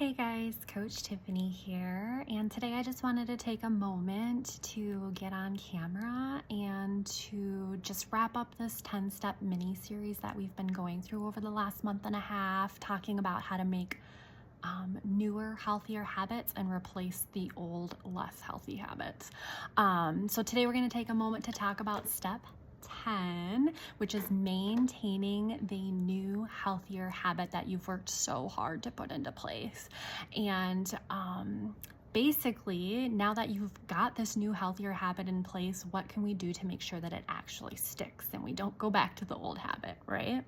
Hey guys, Coach Tiffany here, and today I just wanted to take a moment to get on camera and to just wrap up this 10-step mini series that we've been going through over the last month and a half, talking about how to make newer, healthier habits and replace the old, less healthy habits. So today we're going to take a moment to talk about step 10, which is maintaining the new, healthier habit that you've worked so hard to put into place. And basically, now that you've got this new, healthier habit in place, what can we do to make sure that it actually sticks and we don't go back to the old habit, right?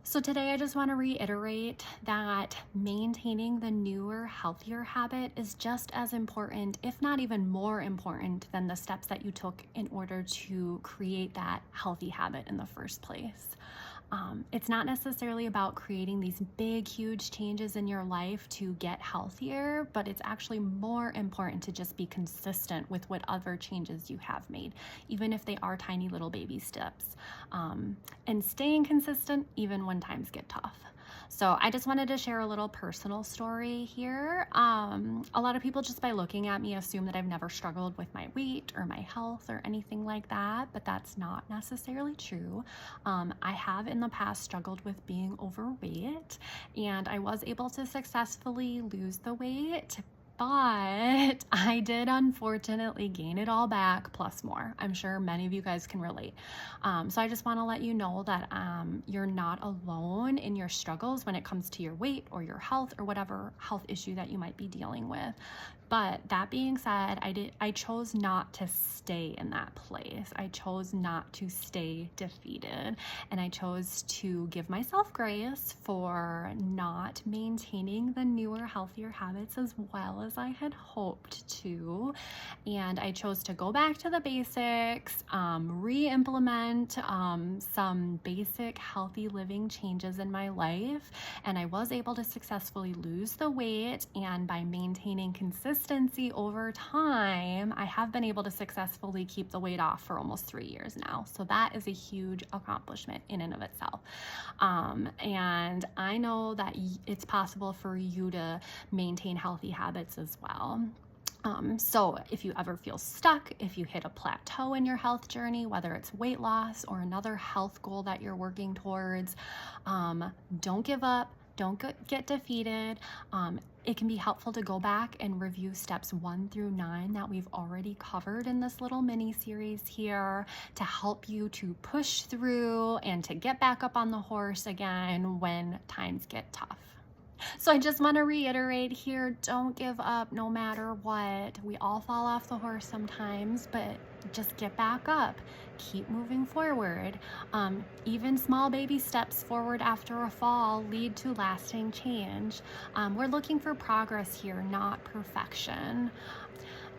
So today I just want to reiterate that maintaining the newer, healthier habit is just as important, if not even more important, than the steps that you took in order to create that healthy habit in the first place. It's not necessarily about creating these big, huge changes in your life to get healthier, but it's actually more important to just be consistent with whatever changes you have made, even if they are tiny little baby steps, and staying consistent even when times get tough. So I just wanted to share a little personal story here. A lot of people, just by looking at me, assume that I've never struggled with my weight or my health or anything like that, but that's not necessarily true. I have in the past struggled with being overweight, and I was able to successfully lose the weight, but I did unfortunately gain it all back plus more. I'm sure many of you guys can relate. So I just want to let you know that you're not alone in your struggles when it comes to your weight or your health or whatever health issue that you might be dealing with. But that being said, I chose not to stay in that place. I chose not to stay defeated, and I chose to give myself grace for not maintaining the newer, healthier habits as well as I had hoped to. And I chose to go back to the basics, re-implement some basic healthy living changes in my life, and I was able to successfully lose the weight, and by maintaining consistency over time, I have been able to successfully keep the weight off for almost 3 years now. So that is a huge accomplishment in and of itself. And I know that it's possible for you to maintain healthy habits as well. So if you ever feel stuck, if you hit a plateau in your health journey, whether it's weight loss or another health goal that you're working towards, don't give up. Don't get defeated. It can be helpful to go back and review steps 1 through 9 that we've already covered in this little mini series here to help you to push through and to get back up on the horse again when times get tough. So I just want to reiterate here, don't give up no matter what. We all fall off the horse sometimes, but just get back up. Keep moving forward. Even small baby steps forward after a fall lead to lasting change. We're looking for progress here, not perfection.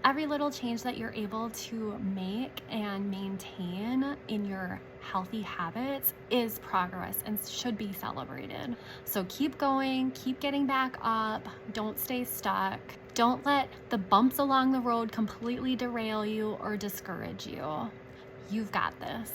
Every little change that you're able to make and maintain in your healthy habits is progress and should be celebrated. So keep going, keep getting back up, don't stay stuck. Don't let the bumps along the road completely derail you or discourage you. You've got this.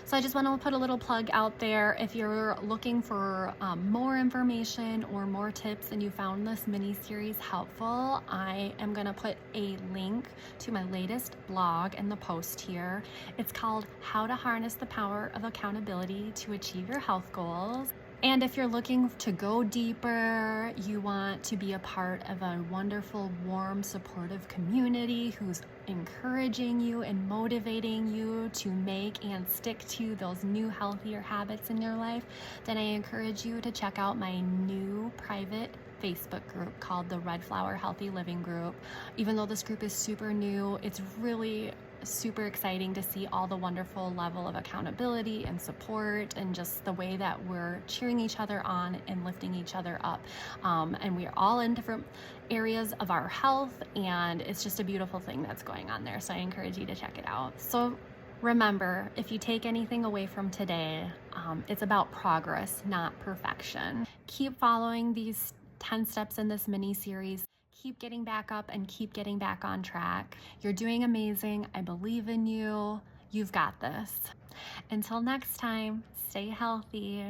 So I just want to put a little plug out there. If you're looking for more information or more tips and you found this mini series helpful, I am going to put a link to my latest blog in the post here. It's called How to Harness the Power of Accountability to Achieve Your Health Goals. And if you're looking to go deeper, you want to be a part of a wonderful, warm, supportive community who's encouraging you and motivating you to make and stick to those new, healthier habits in your life, then I encourage you to check out my new private Facebook group called the Red Flower Healthy Living Group. Even though this group is super new, it's really super exciting to see all the wonderful level of accountability and support and just the way that we're cheering each other on and lifting each other up. And we are all in different areas of our health, and it's just a beautiful thing that's going on there. So I encourage you to check it out. So remember, if you take anything away from today, it's about progress, not perfection. Keep following these 10 steps in this mini series. Keep getting back up and keep getting back on track. You're doing amazing. I believe in you. You've got this. Until next time, stay healthy.